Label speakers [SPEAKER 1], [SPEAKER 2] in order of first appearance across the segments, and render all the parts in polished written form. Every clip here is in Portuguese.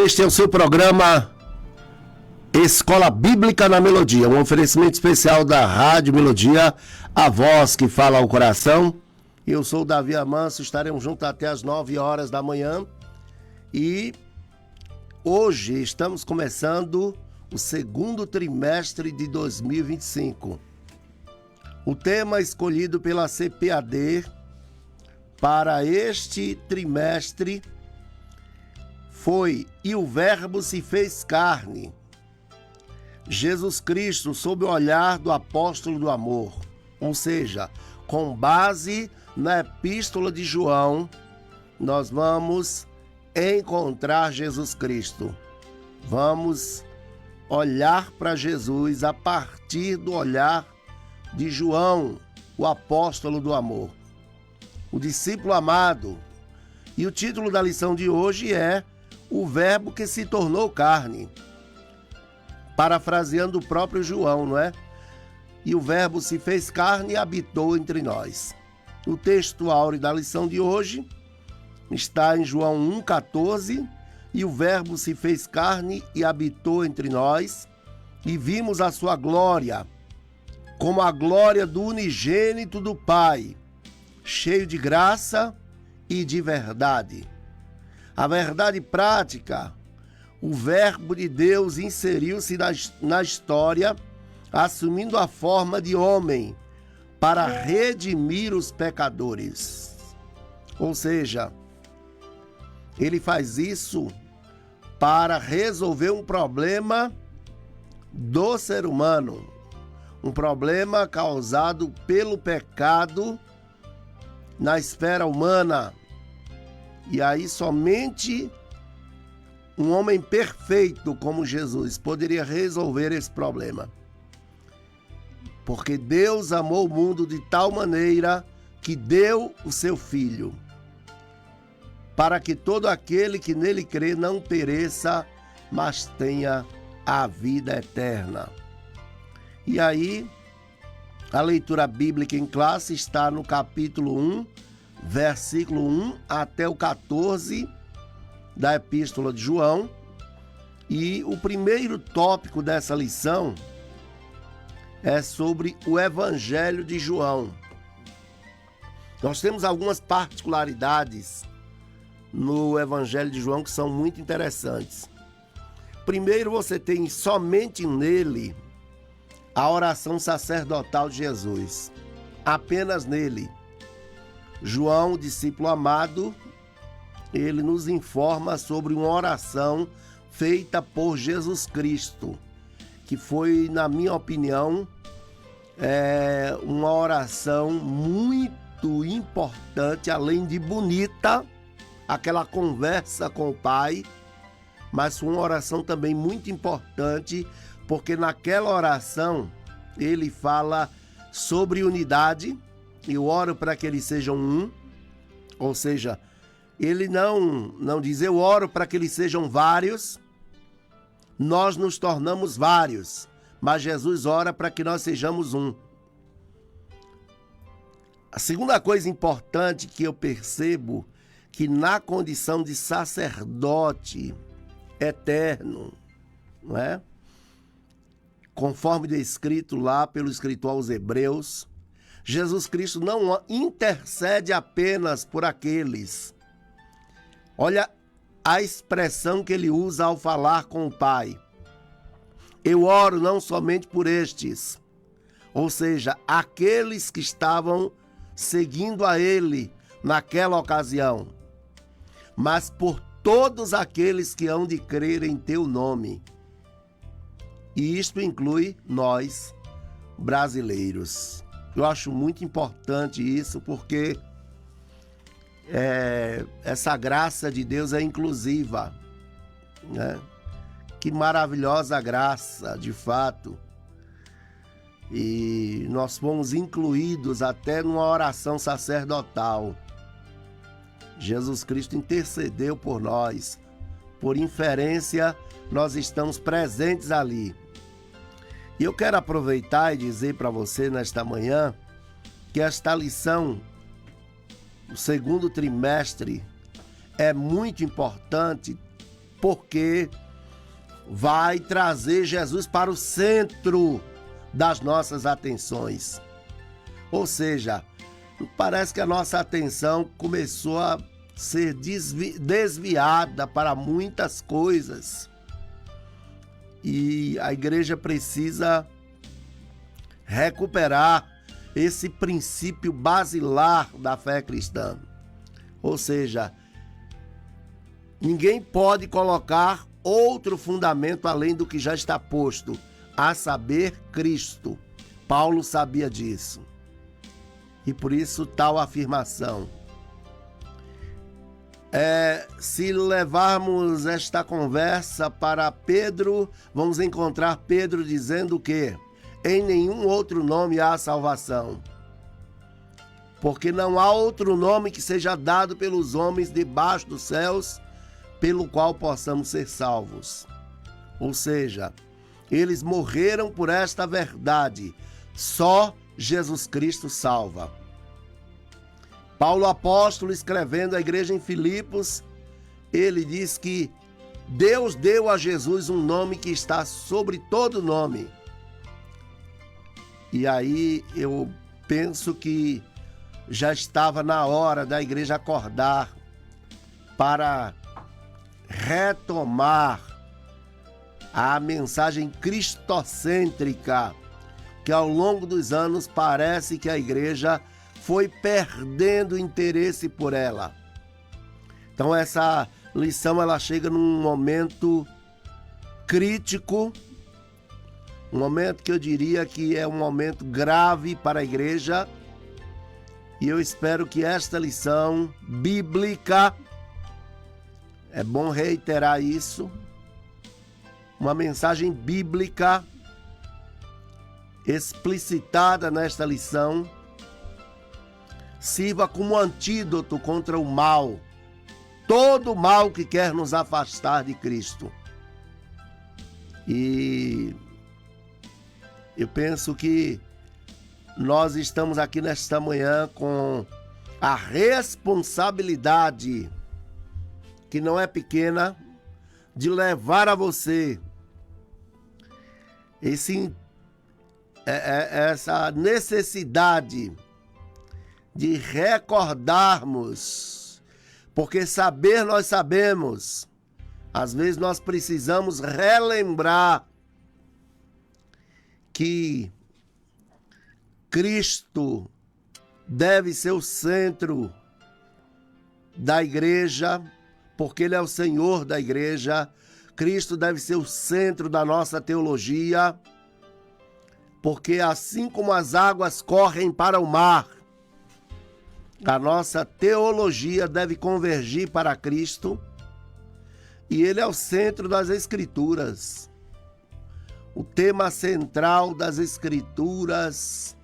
[SPEAKER 1] tarde, este é o seu programa Escola Bíblica na Melodia, um oferecimento especial da Rádio Melodia, a voz que fala ao coração. Eu sou o Davi Amanso, estaremos juntos até as 9 horas da manhã e hoje estamos começando o segundo trimestre de 2025. O tema escolhido pela CPAD para este trimestre foi "E o Verbo se fez carne". Jesus Cristo sob o olhar do apóstolo do amor, ou seja, com base na epístola de João, nós vamos encontrar Jesus Cristo. Vamos olhar para Jesus a partir do olhar de João, o apóstolo do amor, o discípulo amado. E o título da lição de hoje é "O Verbo que se tornou carne", parafraseando o próprio João, não é? E o Verbo se fez carne e habitou entre nós. O texto áureo da lição de hoje está em João 1,14. E o Verbo se fez carne e habitou entre nós, e vimos a sua glória, como a glória do unigênito do Pai, cheio de graça e de verdade. A verdade prática: o Verbo de Deus inseriu-se na história, assumindo a forma de homem para redimir os pecadores. Ou seja, ele faz isso para resolver um problema do ser humano, um problema causado pelo pecado na esfera humana. E aí somente um homem perfeito como Jesus poderia resolver esse problema. Porque Deus amou o mundo de tal maneira que deu o seu Filho, para que todo aquele que nele crê não pereça, mas tenha a vida eterna. E aí, a leitura bíblica em classe está no capítulo 1, versículo 1 até o 14 da Epístola de João. E o primeiro tópico dessa lição é sobre o Evangelho de João. Nós temos algumas particularidades no Evangelho de João que são muito interessantes. Primeiro, você tem somente nele a oração sacerdotal de Jesus. Apenas nele. João, discípulo amado, ele nos informa sobre uma oração feita por Jesus Cristo, que foi, na minha opinião, uma oração muito importante, além de bonita, aquela conversa com o Pai, mas foi uma oração também muito importante, porque naquela oração ele fala sobre unidade. Eu oro para que eles sejam um, ou seja, ele não diz eu oro para que eles sejam vários, nós nos tornamos vários, mas Jesus ora para que nós sejamos um. A segunda coisa importante que eu percebo, que na condição de sacerdote eterno, não é? Conforme descrito lá pelo escritor aos Hebreus, Jesus Cristo não intercede apenas por aqueles. Olha a expressão que ele usa ao falar com o Pai. Eu oro não somente por estes, ou seja, aqueles que estavam seguindo a ele naquela ocasião, mas por todos aqueles que hão de crer em teu nome. E isto inclui nós, brasileiros. Eu acho muito importante isso, porque essa graça de Deus é inclusiva, né? Que maravilhosa graça, de fato. E nós fomos incluídos até numa oração sacerdotal. Jesus Cristo intercedeu por nós. Por inferência, nós estamos presentes ali. E eu quero aproveitar e dizer para você nesta manhã que esta lição, o segundo trimestre, é muito importante porque vai trazer Jesus para o centro das nossas atenções. Ou seja, parece que a nossa atenção começou a ser desviada para muitas coisas. E a igreja precisa recuperar esse princípio basilar da fé cristã. Ou seja, ninguém pode colocar outro fundamento além do que já está posto, a saber, Cristo. Paulo sabia disso. E por isso tal afirmação. Se levarmos esta conversa para Pedro, vamos encontrar Pedro dizendo que em nenhum outro nome há salvação, porque não há outro nome que seja dado pelos homens debaixo dos céus, pelo qual possamos ser salvos. Ou seja, eles morreram por esta verdade. Só Jesus Cristo salva. Paulo apóstolo, escrevendo à igreja em Filipos, ele diz que Deus deu a Jesus um nome que está sobre todo nome. E aí eu penso que já estava na hora da igreja acordar para retomar a mensagem cristocêntrica, que ao longo dos anos parece que a igreja foi perdendo interesse por ela. Então essa lição ela chega num momento crítico, um momento que eu diria que é um momento grave para a igreja, e eu espero que esta lição bíblica, é bom reiterar isso, uma mensagem bíblica explicitada nesta lição, sirva como antídoto contra o mal, todo mal que quer nos afastar de Cristo. E eu penso que nós estamos aqui nesta manhã com a responsabilidade, que não é pequena, de levar a você essa necessidade de recordarmos, porque saber nós sabemos, às vezes nós precisamos relembrar que Cristo deve ser o centro da igreja, porque Ele é o Senhor da igreja. Cristo deve ser o centro da nossa teologia, porque assim como as águas correm para o mar, a nossa teologia deve convergir para Cristo, e Ele é o centro das Escrituras. O tema central das Escrituras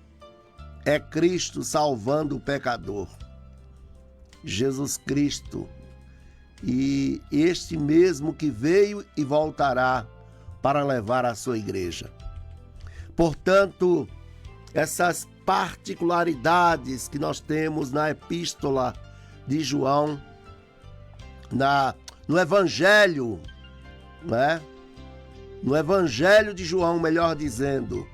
[SPEAKER 1] é Cristo salvando o pecador. Jesus Cristo, e este mesmo que veio e voltará para levar a sua igreja. Portanto, essas particularidades que nós temos na epístola de João, no Evangelho, né? No Evangelho de João, melhor dizendo,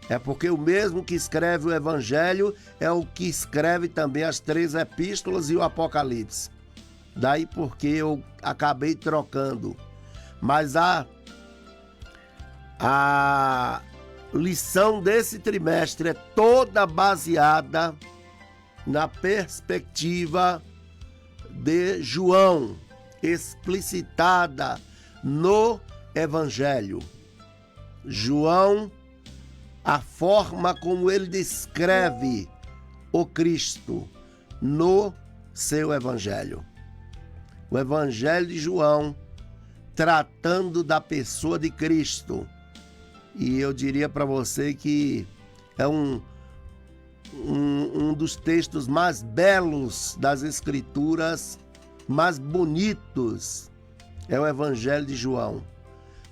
[SPEAKER 1] é porque o mesmo que escreve o Evangelho é o que escreve também as 3 epístolas e o Apocalipse. Daí porque eu acabei trocando. Mas a lição desse trimestre é toda baseada na perspectiva de João, explicitada no Evangelho. João, a forma como ele descreve o Cristo no seu Evangelho. O Evangelho de João, tratando da pessoa de Cristo. E eu diria para você que é um dos textos mais belos das Escrituras, mais bonitos, é o Evangelho de João.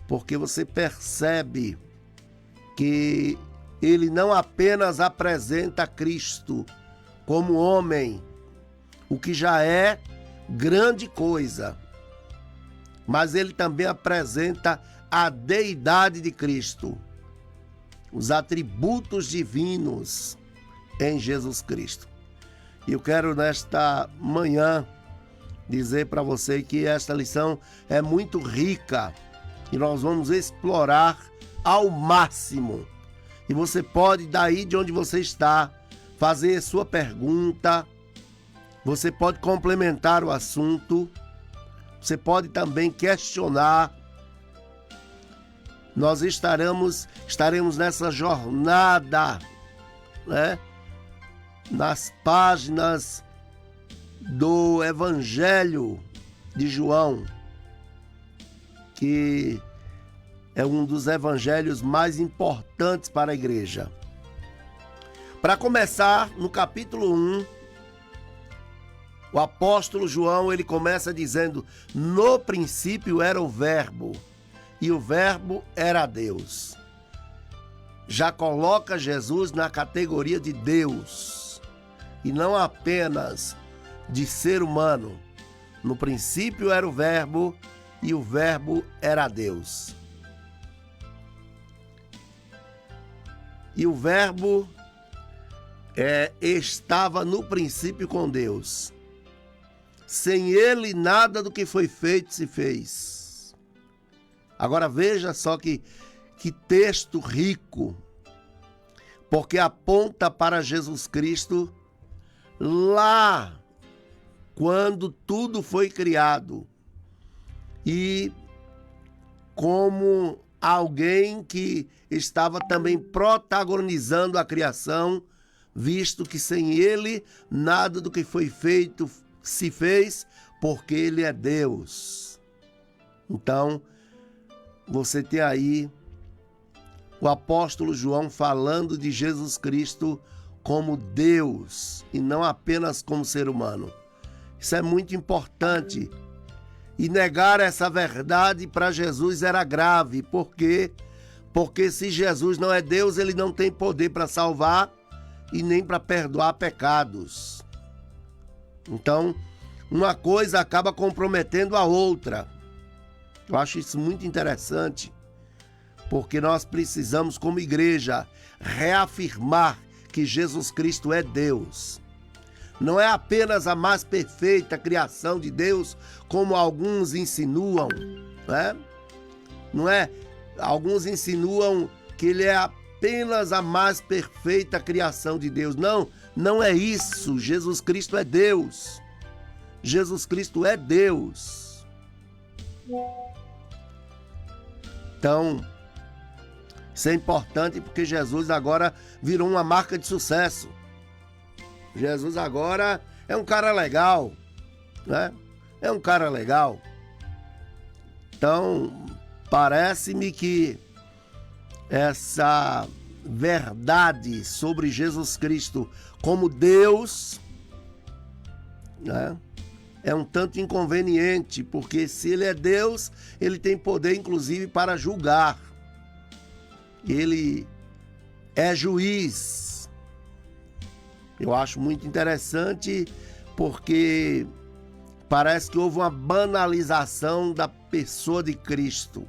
[SPEAKER 1] Porque você percebe que ele não apenas apresenta Cristo como homem, o que já é grande coisa. mas ele também apresenta a deidade de Cristo, os atributos divinos em Jesus Cristo. E eu quero nesta manhã dizer para você que esta lição é muito rica e nós vamos explorar ao máximo. E você pode, daí de onde você está, fazer sua pergunta, você pode complementar o assunto, você pode também questionar. Nós estaremos nessa jornada, né? Nas páginas do Evangelho de João, que é um dos evangelhos mais importantes para a igreja. Para começar, no capítulo 1, o apóstolo João, ele começa dizendo: no princípio era o Verbo, e o Verbo era Deus. Já coloca Jesus na categoria de Deus, e não apenas de ser humano. No princípio era o Verbo, e o Verbo era Deus. E o Verbo estava no princípio com Deus. Sem ele, nada do que foi feito se fez. Agora veja só que texto rico, porque aponta para Jesus Cristo lá quando tudo foi criado e como alguém que estava também protagonizando a criação, visto que sem ele nada do que foi feito se fez, porque ele é Deus. Então, você tem aí o apóstolo João falando de Jesus Cristo como Deus e não apenas como ser humano. Isso é muito importante. E negar essa verdade para Jesus era grave. Por quê? Porque se Jesus não é Deus, ele não tem poder para salvar e nem para perdoar pecados. Então, uma coisa acaba comprometendo a outra. Eu acho isso muito interessante, porque nós precisamos, como igreja, reafirmar que Jesus Cristo é Deus. Não é apenas a mais perfeita criação de Deus, como alguns insinuam, né? Não é? Alguns insinuam que ele é apenas a mais perfeita criação de Deus. Não, não é isso. Jesus Cristo é Deus. Jesus Cristo é Deus. Então, isso é importante porque Jesus agora virou uma marca de sucesso. Jesus agora é um cara legal, né? É um cara legal. Então, parece-me que essa verdade sobre Jesus Cristo como Deus, né, é um tanto inconveniente, porque se ele é Deus, ele tem poder inclusive para julgar. Ele é juiz. Eu acho muito interessante porque parece que houve uma banalização da pessoa de Cristo.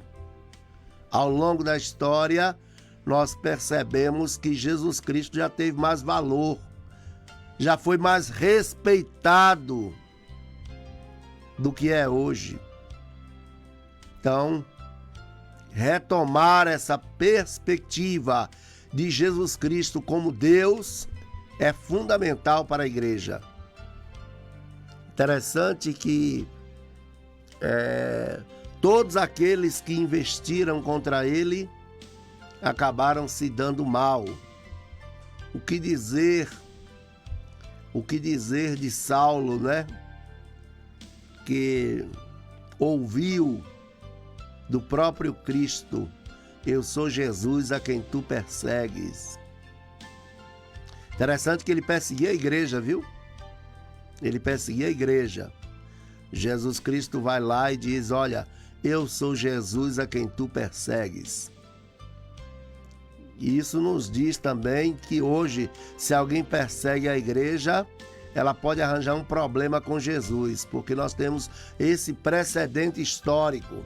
[SPEAKER 1] Ao longo da história, nós percebemos que Jesus Cristo já teve mais valor, já foi mais respeitado do que é hoje. Então, retomar essa perspectiva de Jesus Cristo como Deus é fundamental para a igreja. Interessante que todos aqueles que investiram contra ele acabaram se dando mal. O que dizer de Saulo, né? Que ouviu do próprio Cristo: eu sou Jesus a quem tu persegues. Interessante que ele perseguia a igreja, viu? Ele perseguia a igreja. Jesus Cristo vai lá e diz: olha, eu sou Jesus a quem tu persegues. E isso nos diz também que hoje, se alguém persegue a igreja, ela pode arranjar um problema com Jesus, porque nós temos esse precedente histórico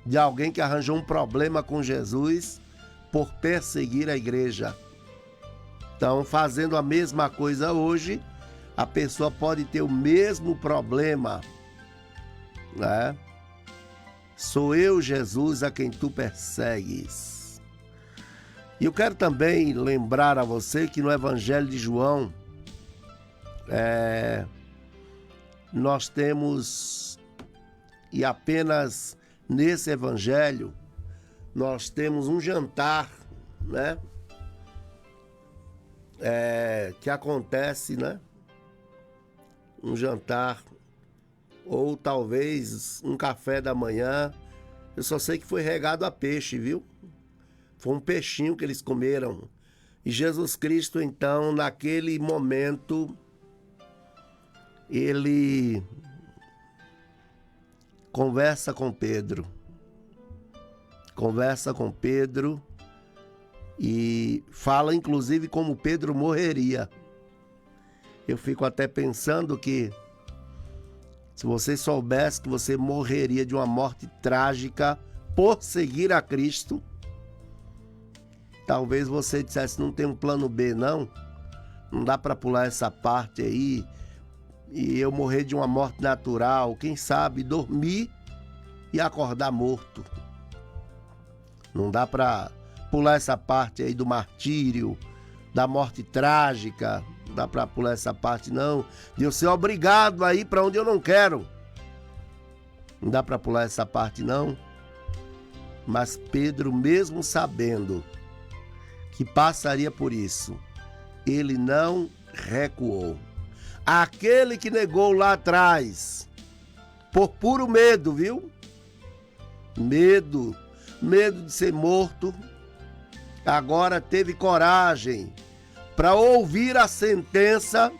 [SPEAKER 1] de alguém que arranjou um problema com Jesus por perseguir a igreja. Então, fazendo a mesma coisa hoje, a pessoa pode ter o mesmo problema, né? Sou eu, Jesus, a quem tu persegues. E eu quero também lembrar a você que no Evangelho de João, nós temos, e apenas nesse Evangelho, nós temos um jantar, né? Que acontece, né? Um jantar, ou talvez um café da manhã. Eu só sei que foi regado a peixe, viu? Foi um peixinho que eles comeram. E Jesus Cristo, então, naquele momento, ele conversa com Pedro. Conversa com Pedro e fala, inclusive, como Pedro morreria. Eu fico até pensando que se você soubesse que você morreria de uma morte trágica por seguir a Cristo, talvez você dissesse, não tem um plano B, não? Não dá para pular essa parte aí e eu morrer de uma morte natural, quem sabe dormir e acordar morto. Não dá para pular essa parte aí do martírio, da morte trágica. Não dá para pular essa parte, não. De eu ser obrigado a ir para onde eu não quero. Não dá para pular essa parte, não. Mas Pedro, mesmo sabendo que passaria por isso, ele não recuou. Aquele que negou lá atrás, por puro medo, viu? Medo de ser morto, agora teve coragem para ouvir a sentença,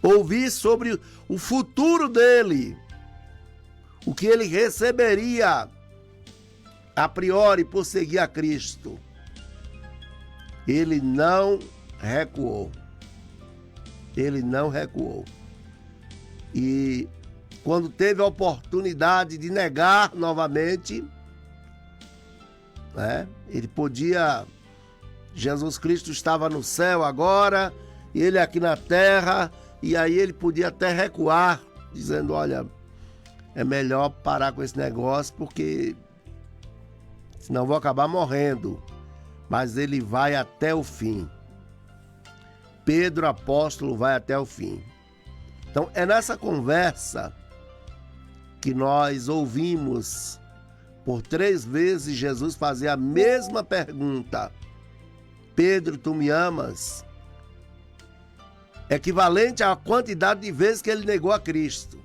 [SPEAKER 1] ouvir sobre o futuro dele, o que ele receberia a priori por seguir a Cristo. Ele não recuou. Ele não recuou. E quando teve a oportunidade de negar novamente, né, ele podia... Jesus Cristo estava no céu agora, e ele aqui na terra, e aí ele podia até recuar, dizendo, olha, é melhor parar com esse negócio, porque senão vou acabar morrendo. Mas ele vai até o fim. Pedro, apóstolo, vai até o fim. Então, é nessa conversa que nós ouvimos por 3 vezes Jesus fazer a mesma pergunta. Pedro, tu me amas? Equivalente à quantidade de vezes que ele negou a Cristo.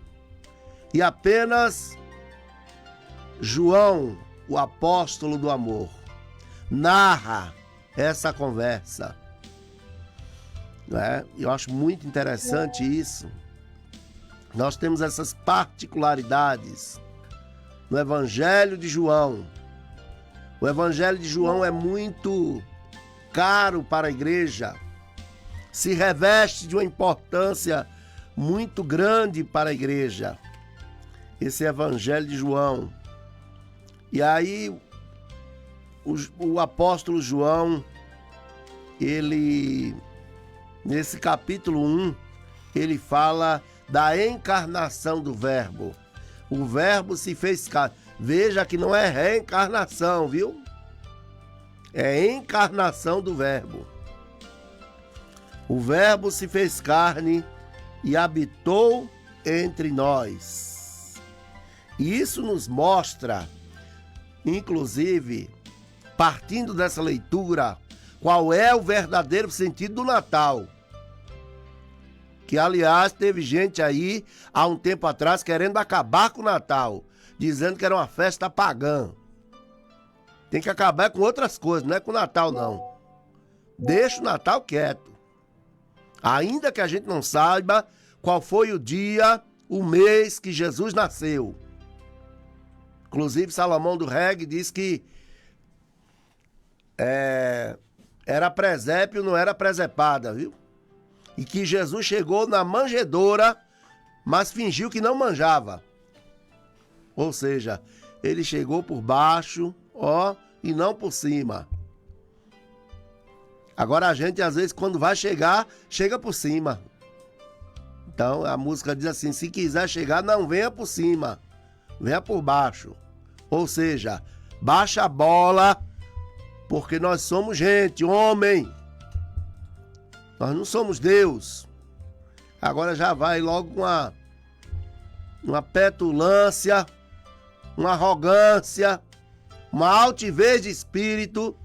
[SPEAKER 1] E apenas João, o apóstolo do amor, narra essa conversa. Eu acho muito interessante isso. Nós temos essas particularidades no Evangelho de João. O Evangelho de João é muito caro para a igreja, se reveste de uma importância muito grande para a igreja, esse Evangelho de João. E aí o apóstolo João, ele, nesse capítulo 1, ele fala da encarnação do Verbo. O Verbo se fez carne. Veja que não é reencarnação, viu? É encarnação do Verbo. O Verbo se fez carne e habitou entre nós. E isso nos mostra, inclusive, partindo dessa leitura, qual é o verdadeiro sentido do Natal. Que, aliás, teve gente aí, há um tempo atrás, querendo acabar com o Natal, dizendo que era uma festa pagã. Tem que acabar com outras coisas, não é com o Natal, não. Deixa o Natal quieto. Ainda que a gente não saiba qual foi o dia, o mês que Jesus nasceu. Inclusive, Salomão do Reg diz que era presépio, não era presepada, viu? E que Jesus chegou na manjedoura, mas fingiu que não manjava. Ou seja, ele chegou por baixo, e não por cima. Agora a gente, às vezes, quando vai chegar, chega por cima. Então, a música diz assim, se quiser chegar, não venha por cima, venha por baixo. Ou seja, baixa a bola, porque nós somos gente, homem. Nós não somos Deus. Agora já vai logo uma petulância, uma arrogância, uma altivez de espírito.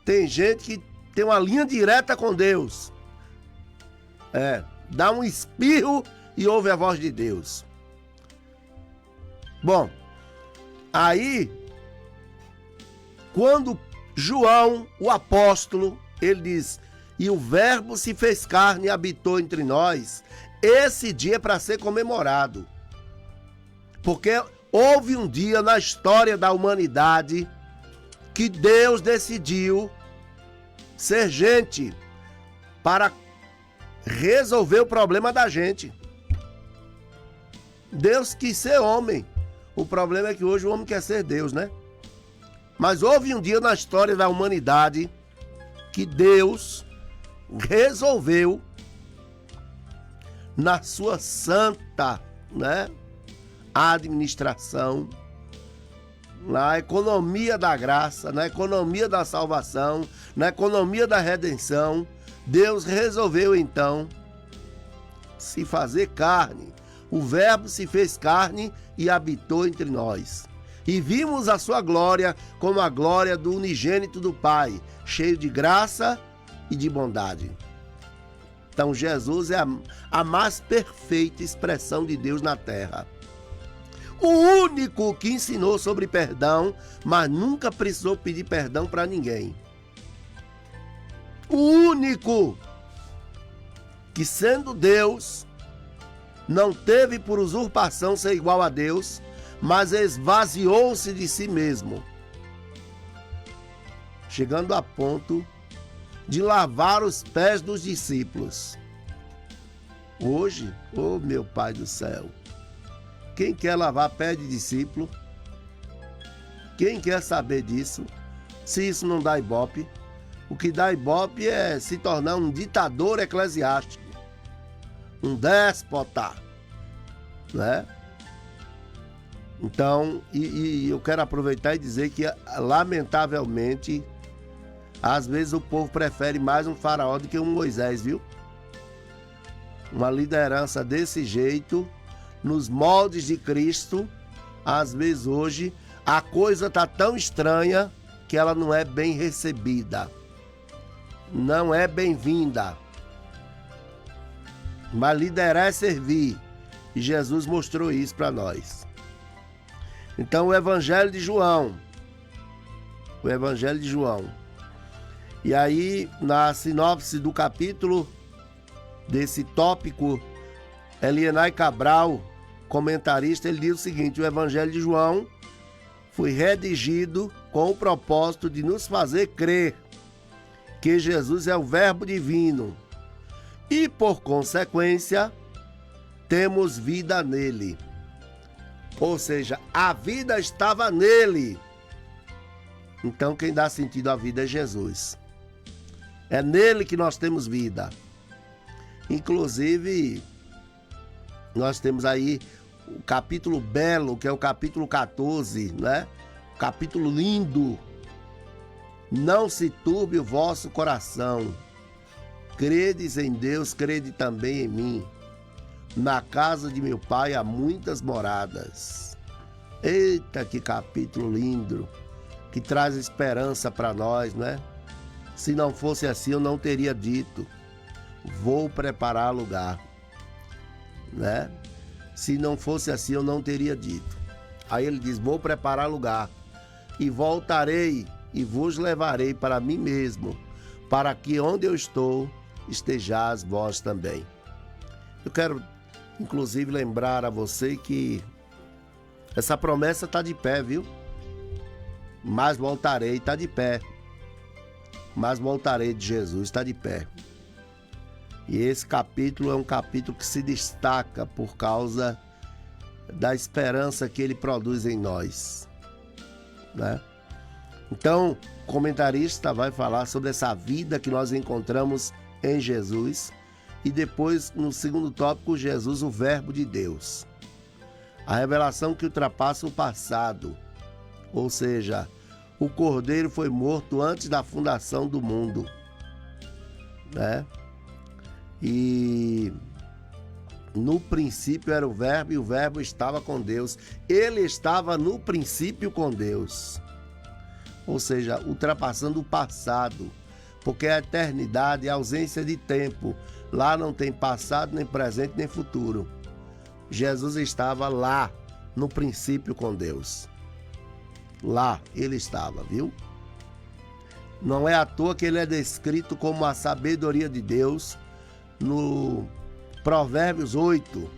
[SPEAKER 1] Tem gente que tem uma linha direta com Deus. Dá um espirro e ouve a voz de Deus. Bom, aí, quando João, o apóstolo, ele diz, e o verbo se fez carne e habitou entre nós, esse dia é para ser comemorado. Porque houve um dia na história da humanidade que Deus decidiu ser gente para resolver o problema da gente. Deus quis ser homem. O problema é que hoje o homem quer ser Deus, né? Mas houve um dia na história da humanidade que Deus resolveu, na sua santa, administração, na economia da graça, na economia da salvação, na economia da redenção, Deus resolveu então se fazer carne. O verbo se fez carne e habitou entre nós. E vimos a sua glória como a glória do unigênito do Pai, cheio de graça e de bondade. Então Jesus é a mais perfeita expressão de Deus na terra. O único que ensinou sobre perdão, mas nunca precisou pedir perdão para ninguém. O único que, sendo Deus, não teve por usurpação ser igual a Deus, mas esvaziou-se de si mesmo, chegando a ponto de lavar os pés dos discípulos. Hoje, meu Pai do céu, quem quer lavar pé de discípulo? Quem quer saber disso? Se isso não dá ibope, o que dá ibope é se tornar um ditador eclesiástico, um déspota, né? Então, eu quero aproveitar e dizer que, lamentavelmente, às vezes o povo prefere mais um faraó do que um Moisés, viu? Uma liderança desse jeito, nos moldes de Cristo, às vezes hoje, a coisa está tão estranha que ela não é bem recebida. Não é bem-vinda. Mas liderar é servir. E Jesus mostrou isso para nós. Então, o Evangelho de João. O Evangelho de João. E aí, na sinopse do capítulo, desse tópico, Elienay Cabral, comentarista, ele diz o seguinte: o Evangelho de João foi redigido com o propósito de nos fazer crer que Jesus é o Verbo divino e, por consequência, temos vida nele. Ou seja, a vida estava nele. Então, quem dá sentido à vida é Jesus. É nele que nós temos vida. Inclusive, nós temos aí o capítulo belo, que é o capítulo 14, né? Capítulo lindo. Não se turbe o vosso coração. Credes em Deus, crede também em mim. Na casa de meu pai há muitas moradas. Eita, que capítulo lindo, que traz esperança para nós, né? Se não fosse assim, eu não teria dito: vou preparar lugar, né? Se não fosse assim, eu não teria dito. Aí ele diz: vou preparar lugar e voltarei e vos levarei para mim mesmo, para que onde eu estou estejais vós também. Eu quero, inclusive, lembrar a você que essa promessa está de pé, viu? Mas voltarei, está de pé. Mas voltarei de Jesus, está de pé. E esse capítulo é um capítulo que se destaca por causa da esperança que ele produz em nós, né? Então, o comentarista vai falar sobre essa vida que nós encontramos em Jesus e depois, no segundo tópico, Jesus, o Verbo de Deus. A revelação que ultrapassa o passado, ou seja, o Cordeiro foi morto antes da fundação do mundo, né? E no princípio era o Verbo e o Verbo estava com Deus. Ele estava no princípio com Deus. Ou seja, ultrapassando o passado, porque a eternidade é a ausência de tempo. Lá não tem passado, nem presente, nem futuro. Jesus estava lá, no princípio com Deus. Lá ele estava, viu? Não é à toa que ele é descrito como a sabedoria de Deus no Provérbios 8.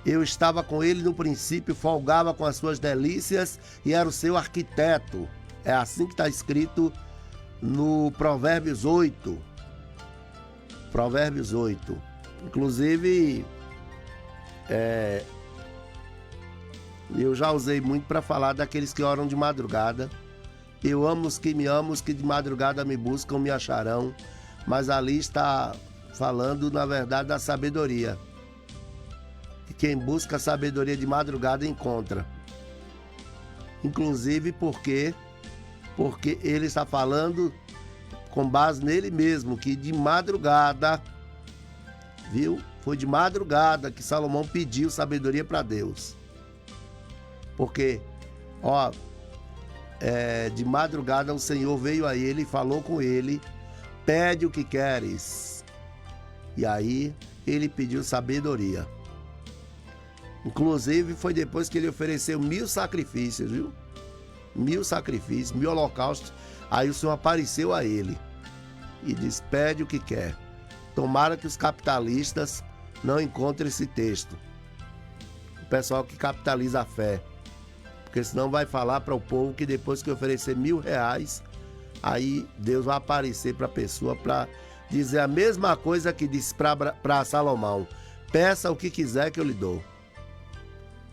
[SPEAKER 1] Eu estava com ele no princípio, folgava com as suas delícias e era o seu arquiteto. É assim que está escrito no Provérbios 8. Provérbios 8. Inclusive, eu já usei muito para falar daqueles que oram de madrugada. Eu amo os que me amam, os que de madrugada me buscam, me acharão. Mas ali está falando, na verdade, da sabedoria. E quem busca a sabedoria de madrugada encontra. Inclusive porque ele está falando com base nele mesmo, que de madrugada, viu? Foi de madrugada que Salomão pediu sabedoria para Deus. Porque, de madrugada o Senhor veio a ele e falou com ele: pede o que queres. E aí ele pediu sabedoria. Inclusive foi depois que ele ofereceu 1000 sacrifícios, viu? 1000 sacrifícios, 1000 holocaustos. Aí o Senhor apareceu a ele e disse: pede o que quer. Tomara que os capitalistas não encontrem esse texto. O pessoal que capitaliza a fé. Porque senão vai falar para o povo que depois que oferecer R$1000, aí Deus vai aparecer para a pessoa para dizer a mesma coisa que disse para Salomão: peça o que quiser que eu lhe dou.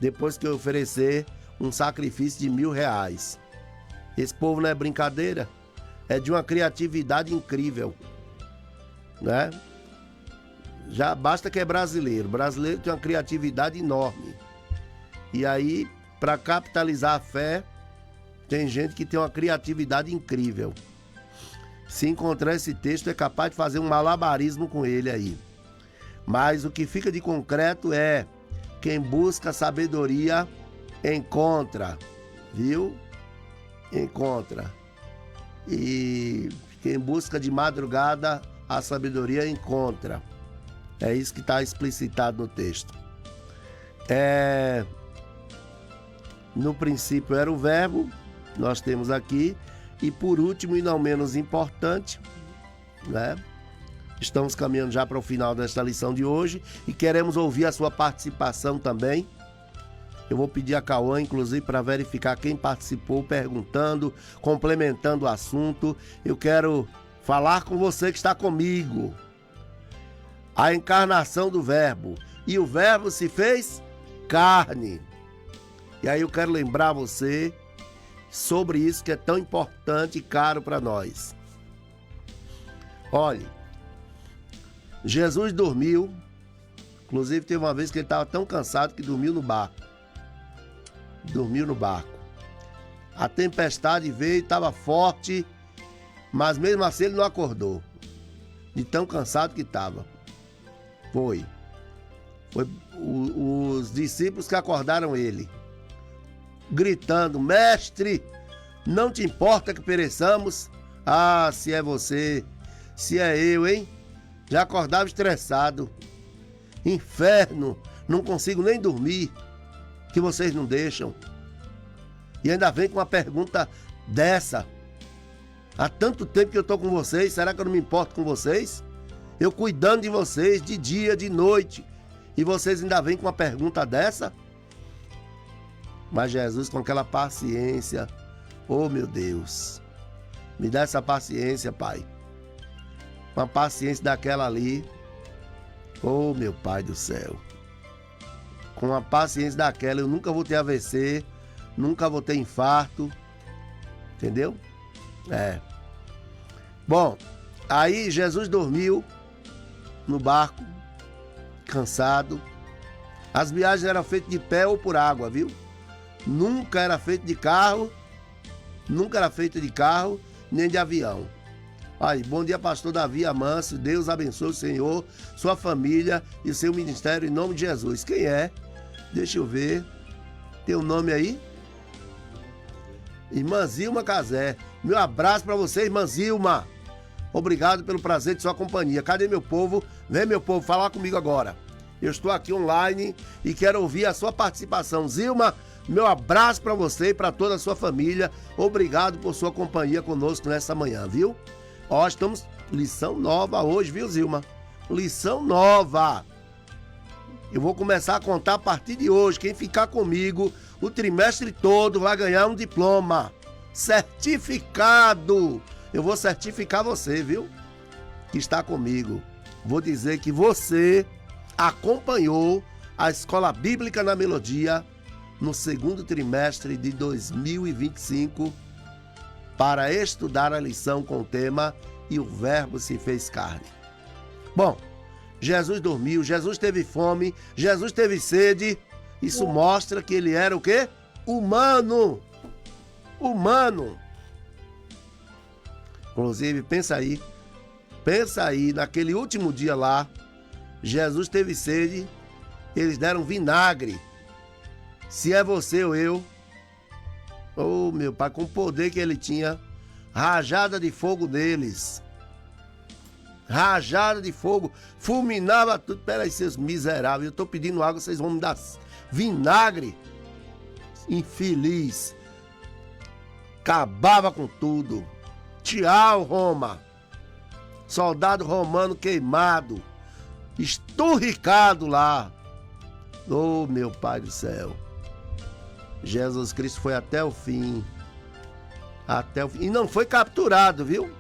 [SPEAKER 1] Depois que eu oferecer um sacrifício de R$1000. Esse povo não é brincadeira, é de uma criatividade incrível, né? Já basta que é brasileiro. Brasileiro tem uma criatividade enorme. E aí, para capitalizar a fé, tem gente que tem uma criatividade incrível. Se encontrar esse texto, é capaz de fazer um malabarismo com ele aí. Mas o que fica de concreto é: quem busca sabedoria encontra, viu? Encontra. E quem busca de madrugada a sabedoria encontra. É isso que está explicitado no texto. No princípio era o Verbo, nós temos aqui. E por último e não menos importante, né? Estamos caminhando já para o final desta lição de hoje e queremos ouvir a sua participação também. Eu vou pedir a Cauã, inclusive, para verificar quem participou, perguntando, complementando o assunto. Eu quero falar com você que está comigo. A encarnação do Verbo. E o Verbo se fez carne. E aí eu quero lembrar você sobre isso que é tão importante e caro para nós. Olhe, Jesus dormiu. Inclusive teve uma vez que ele estava tão cansado que dormiu no barco. Dormiu no barco. A tempestade veio, estava forte, mas mesmo assim ele não acordou, de tão cansado que estava. Foi os discípulos que acordaram ele, gritando: mestre, não te importa que pereçamos? Ah, se é você, se é eu, hein? Já acordava estressado. Inferno, não consigo nem dormir, que vocês não deixam. E ainda vem com uma pergunta dessa. Há tanto tempo que eu estou com vocês, será que eu não me importo com vocês? Eu cuidando de vocês de dia, de noite, e vocês ainda vêm com uma pergunta dessa? Mas Jesus, com aquela paciência, oh meu Deus, Me dá essa paciência, Pai. Uma paciência daquela ali. Oh, meu Pai do céu. Com a paciência daquela, eu nunca vou ter AVC, nunca vou ter infarto. Entendeu? Bom, aí Jesus dormiu no barco, cansado. As viagens eram feitas de pé ou por água, viu? Nunca era feito de carro, nem de avião. Aí, bom dia, pastor Davi Amâncio. Deus abençoe o Senhor, sua família e seu ministério em nome de Jesus. Quem é? Deixa eu ver. Tem um nome aí? Irmã Zilma Cazé. Meu abraço pra você, irmã Zilma. Obrigado pelo prazer de sua companhia. Cadê meu povo? Vem, meu povo, falar comigo agora. Eu estou aqui online e quero ouvir a sua participação. Zilma, meu abraço pra você e pra toda a sua família. Obrigado por sua companhia conosco nessa manhã, viu? Ó, estamos... Lição nova hoje, viu, Zilma? Lição nova. Eu vou começar a contar a partir de hoje. Quem ficar comigo o trimestre todo vai ganhar um diploma. Certificado. Eu vou certificar você, viu? Que está comigo. Vou dizer que você acompanhou a Escola Bíblica na Melodia no segundo trimestre de 2025 para estudar a lição com o tema E o Verbo se fez carne. Bom, Jesus dormiu, Jesus teve fome, Jesus teve sede. Isso mostra que ele era o quê? Humano. Humano. Inclusive, pensa aí, naquele último dia lá, Jesus teve sede, eles deram vinagre. Se é você ou eu, oh meu Pai, com o poder que ele tinha, rajada de fogo deles. Rajada de fogo, fulminava tudo. Peraí, seus miseráveis, eu tô pedindo água, vocês vão me dar vinagre. Infeliz. Acabava com tudo. Tchau, Roma. Soldado romano queimado. Esturricado lá. Oh, meu Pai do céu. Jesus Cristo foi até o fim. Até o fim. E não foi capturado, viu?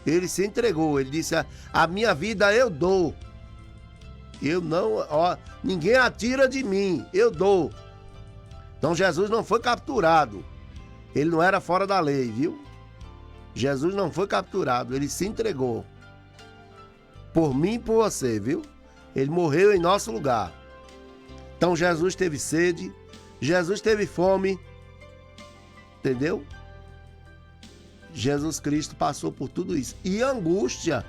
[SPEAKER 1] Ele se entregou. Ele disse, a minha vida eu dou. Eu não... Ó, ninguém atira de mim. Eu dou. Então Jesus não foi capturado. Ele não era fora da lei, viu? Jesus não foi capturado. Ele se entregou. Por mim e por você, viu? Ele morreu em nosso lugar. Então Jesus teve sede. Jesus teve fome. Entendeu? Jesus Cristo passou por tudo isso. E angústia.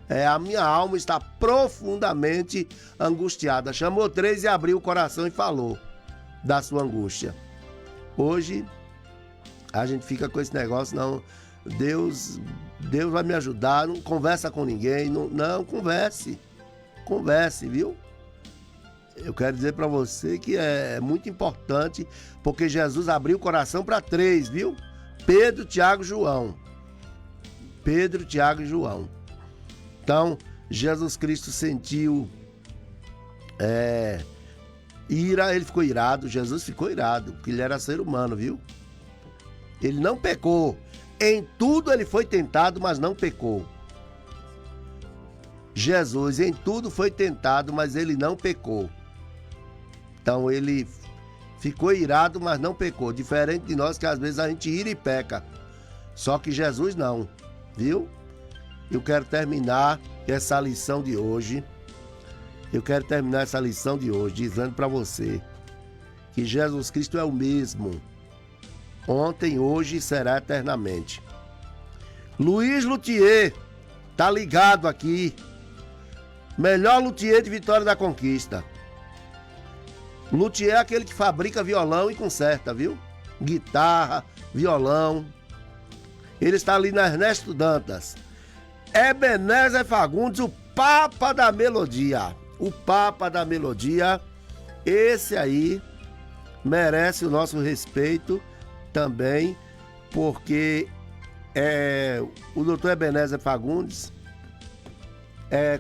[SPEAKER 1] A minha alma está profundamente angustiada. Chamou 3 e abriu o coração e falou da sua angústia. Hoje, a gente fica com esse negócio, não, Deus vai me ajudar, não conversa com ninguém, não converse, viu? Eu quero dizer para você que é muito importante, porque Jesus abriu o coração para 3, viu? Pedro, Tiago e João. Pedro, Tiago e João. Então, Jesus Cristo sentiu ira, ele ficou irado, Jesus ficou irado, porque ele era ser humano, viu? Ele não pecou. Em tudo ele foi tentado, mas não pecou. Jesus em tudo foi tentado, mas ele não pecou. Então ele ficou irado, mas não pecou. Diferente de nós, que às vezes a gente ira e peca. Só que Jesus não, viu? Eu quero terminar essa lição de hoje. Dizendo para você que Jesus Cristo é o mesmo. Ontem, hoje e será eternamente. Luiz Luthier, tá ligado aqui. Melhor luthier de Vitória da Conquista. Luthier é aquele que fabrica violão e conserta, viu? Guitarra, violão. Ele está ali na Ernesto Dantas. Ebenezer Fagundes, o Papa da Melodia. O Papa da Melodia. Esse aí merece o nosso respeito também, porque o doutor Ebenezer Fagundes,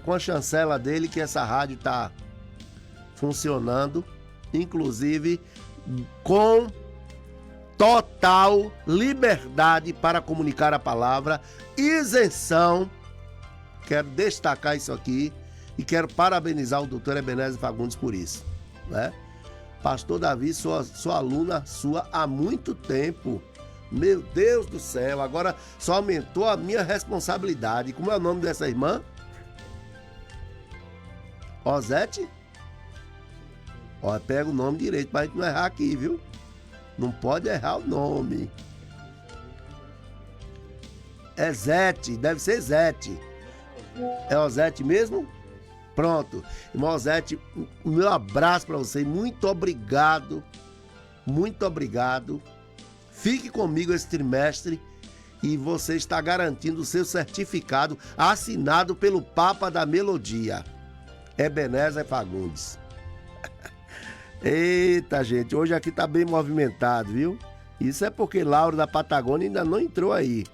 [SPEAKER 1] com a chancela dele que essa rádio está funcionando, inclusive com total liberdade para comunicar a palavra, isenção. Quero destacar isso aqui e quero parabenizar o doutor Ebenezer Fagundes por isso, né? Pastor Davi, sou aluna sua há muito tempo. Meu Deus do céu, agora só aumentou a minha responsabilidade. Como é o nome dessa irmã? Osete? Ó, pega o nome direito pra gente não errar aqui, viu? Não pode errar o nome. É Zete, deve ser Zete. É Osete mesmo? Pronto. Irmão Osete, o meu abraço para você. Muito obrigado. Muito obrigado. Fique comigo esse trimestre e você está garantindo o seu certificado assinado pelo Papa da Melodia, Ebenezer Fagundes. Eita, gente, hoje aqui tá bem movimentado, viu? Isso é porque Lauro da Patagônia ainda não entrou aí.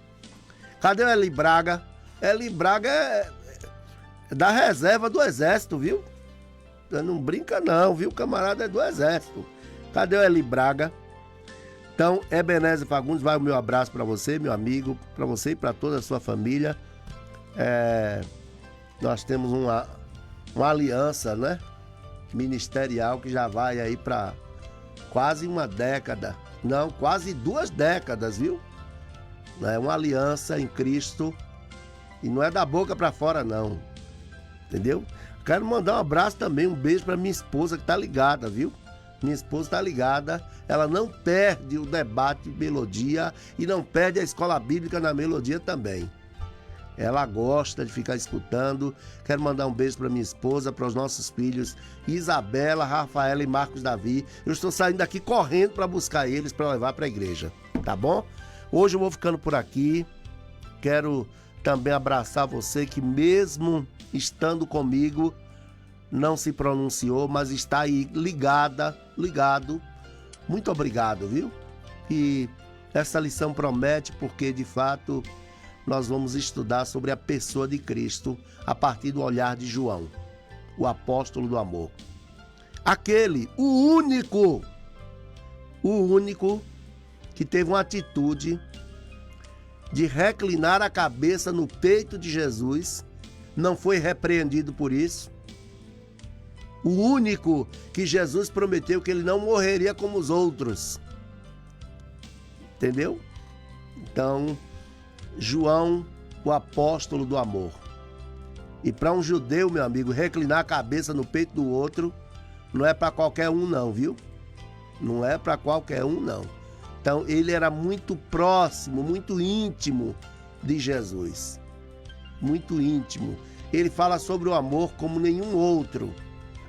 [SPEAKER 1] Cadê o Eli Braga? Eli Braga é da reserva do Exército, viu? Não brinca não, viu? O camarada é do Exército. Cadê o Eli Braga? Então, Ebenezer Fagundes, vai o meu abraço para você, meu amigo, para você e para toda a sua família. Nós temos uma aliança, né? Ministerial que já vai aí para quase uma década. Não, quase 2 décadas, viu? É uma aliança em Cristo e não é da boca para fora, não. Entendeu? Quero mandar um abraço também, um beijo para minha esposa que tá ligada, viu? Minha esposa tá ligada, ela não perde o debate Melodia e não perde a escola bíblica na Melodia também. Ela gosta de ficar escutando. Quero mandar um beijo para minha esposa, para os nossos filhos Isabela, Rafaela e Marcos Davi. Eu estou saindo daqui correndo para buscar eles, para levar para a igreja, tá bom? Hoje eu vou ficando por aqui. Quero também abraçar você que mesmo estando comigo, não se pronunciou, mas está aí ligado. Muito obrigado, viu? E essa lição promete porque, de fato, nós vamos estudar sobre a pessoa de Cristo a partir do olhar de João, o apóstolo do amor. O único que teve uma atitude de reclinar a cabeça no peito de Jesus, não foi repreendido por isso. O único que Jesus prometeu que ele não morreria como os outros. Entendeu? Então, João, o apóstolo do amor. E para um judeu, meu amigo, reclinar a cabeça no peito do outro não é para qualquer um não, viu? Não é para qualquer um não. Então, ele era muito próximo, muito íntimo de Jesus. Muito íntimo. Ele fala sobre o amor como nenhum outro,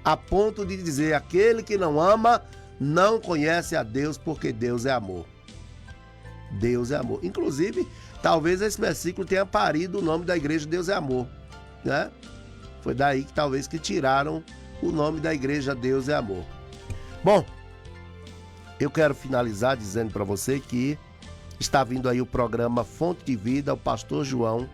[SPEAKER 1] a ponto de dizer: aquele que não ama não conhece a Deus, porque Deus é amor. Deus é amor. Inclusive, talvez esse versículo tenha parido o nome da igreja Deus é Amor, né? Foi daí que talvez que tiraram o nome da igreja Deus é Amor. Bom, eu quero finalizar dizendo para você que está vindo aí o programa Fonte de Vida, o pastor João,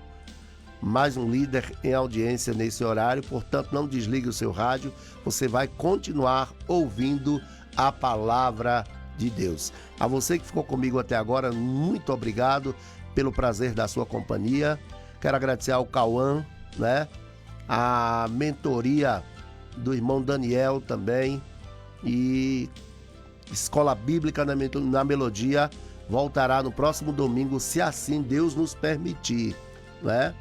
[SPEAKER 1] mais um líder em audiência nesse horário, portanto não desligue o seu rádio, você vai continuar ouvindo a palavra de Deus. A você que ficou comigo até agora, muito obrigado pelo prazer da sua companhia. Quero agradecer ao Cauã, né? A mentoria do irmão Daniel também. E Escola Bíblica na Melodia voltará no próximo domingo, se assim Deus nos permitir, né?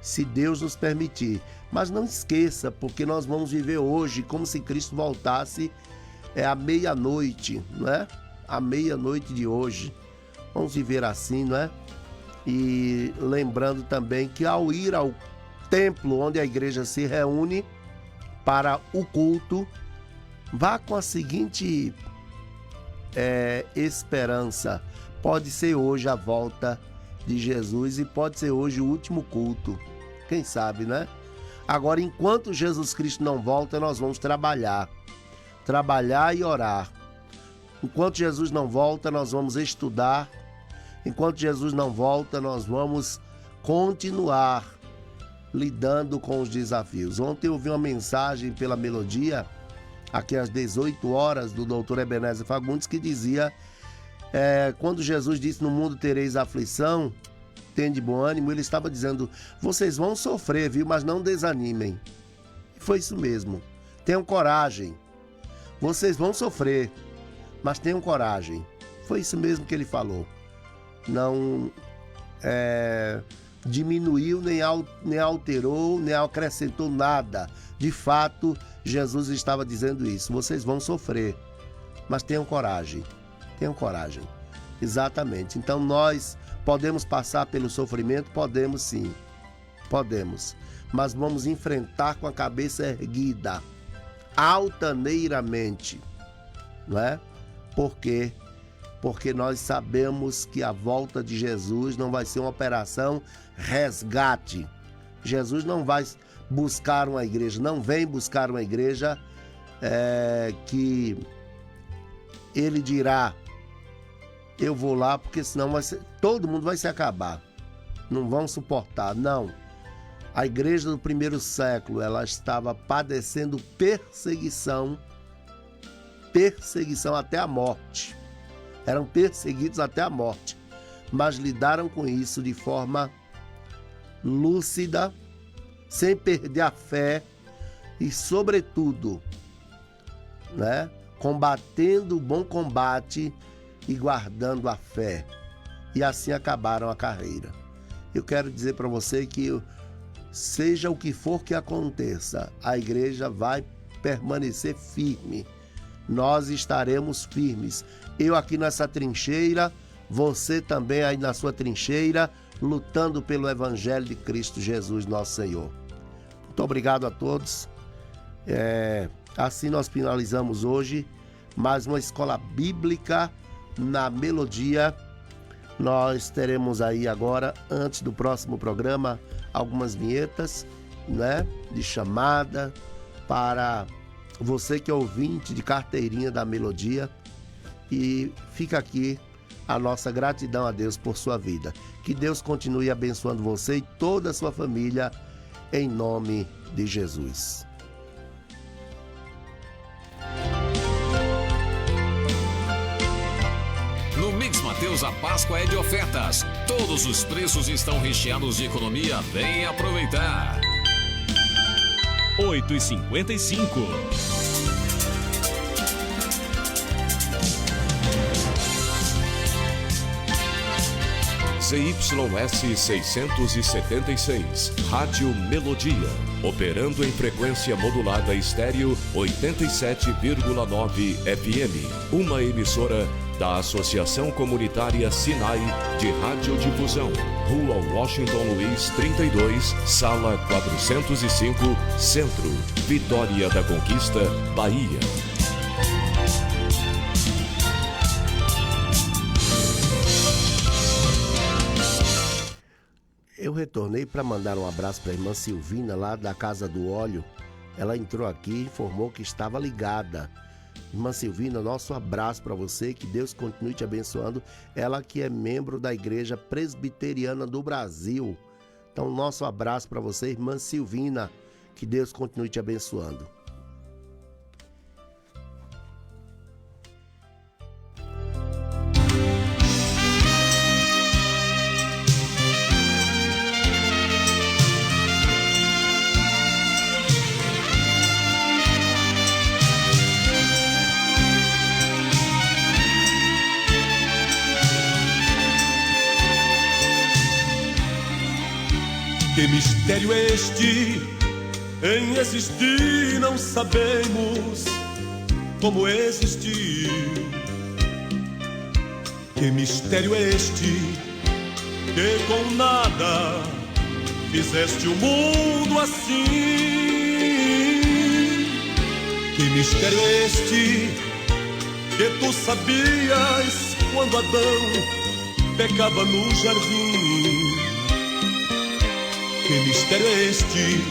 [SPEAKER 1] Se Deus nos permitir. Mas não esqueça, porque nós vamos viver hoje como se Cristo voltasse à meia-noite, não é? À meia-noite de hoje. Vamos viver assim, não é? E lembrando também que ao ir ao templo onde a igreja se reúne para o culto, vá com a seguinte esperança: pode ser hoje a volta de Jesus e pode ser hoje o último culto, quem sabe, né? Agora, enquanto Jesus Cristo não volta, nós vamos trabalhar e orar. Enquanto Jesus não volta, nós vamos estudar. Enquanto Jesus não volta, nós vamos continuar lidando com os desafios. Ontem eu ouvi uma mensagem pela Melodia, aqui às 18 horas, do doutor Ebenezer Fagundes, que dizia Quando Jesus disse, no mundo tereis aflição, tende bom ânimo, ele estava dizendo, vocês vão sofrer, viu, mas não desanimem. E foi isso mesmo. Tenham coragem. Vocês vão sofrer, mas tenham coragem. Foi isso mesmo que ele falou. Não diminuiu, nem alterou, nem acrescentou nada. De fato, Jesus estava dizendo isso. Vocês vão sofrer, mas tenham coragem. Tenham coragem. Exatamente. Então nós podemos passar pelo sofrimento? Podemos sim. Podemos. Mas vamos enfrentar com a cabeça erguida, altaneiramente. Não é? Por quê? Porque nós sabemos que a volta de Jesus não vai ser uma operação resgate. Jesus não vai buscar uma igreja, não vem buscar uma igreja que ele dirá, eu vou lá porque senão todo mundo vai se acabar. Não vão suportar, não. A igreja do primeiro século, ela estava padecendo perseguição até a morte. Eram perseguidos até a morte, mas lidaram com isso de forma lúcida, sem perder a fé e, sobretudo, né, combatendo o bom combate e guardando a fé. E assim acabaram a carreira. Eu quero dizer para você que, seja o que for que aconteça, a igreja vai permanecer firme. Nós estaremos firmes. Eu aqui nessa trincheira, você também aí na sua trincheira, lutando pelo Evangelho de Cristo Jesus, nosso Senhor. Muito obrigado a todos. Assim nós finalizamos hoje mais uma escola bíblica na Melodia. Nós teremos aí agora, antes do próximo programa, algumas vinhetas, né, de chamada para você que é ouvinte de carteirinha da Melodia. E fica aqui a nossa gratidão a Deus por sua vida. Que Deus continue abençoando você e toda a sua família, em nome de Jesus.
[SPEAKER 2] No Mix Mateus, a Páscoa é de ofertas. Todos os preços estão recheados de economia. Vem aproveitar.
[SPEAKER 3] 8h55. ZYS 676, Rádio Melodia, operando em frequência modulada estéreo 87,9 FM, uma emissora da Associação Comunitária Sinai de Radiodifusão, Rua Washington Luiz 32, Sala 405, Centro, Vitória da Conquista, Bahia.
[SPEAKER 1] Eu retornei para mandar um abraço para a irmã Silvina, lá da Casa do Óleo. Ela entrou aqui e informou que estava ligada. Irmã Silvina, nosso abraço para você, que Deus continue te abençoando. Ela que é membro da Igreja Presbiteriana do Brasil. Então, nosso abraço para você, irmã Silvina, que Deus continue te abençoando.
[SPEAKER 4] Que mistério é este em existir? Não sabemos como existir. Que mistério é este que com nada fizeste o mundo assim? Que mistério é este que tu sabias quando Adão pecava no jardim? Que mistério é este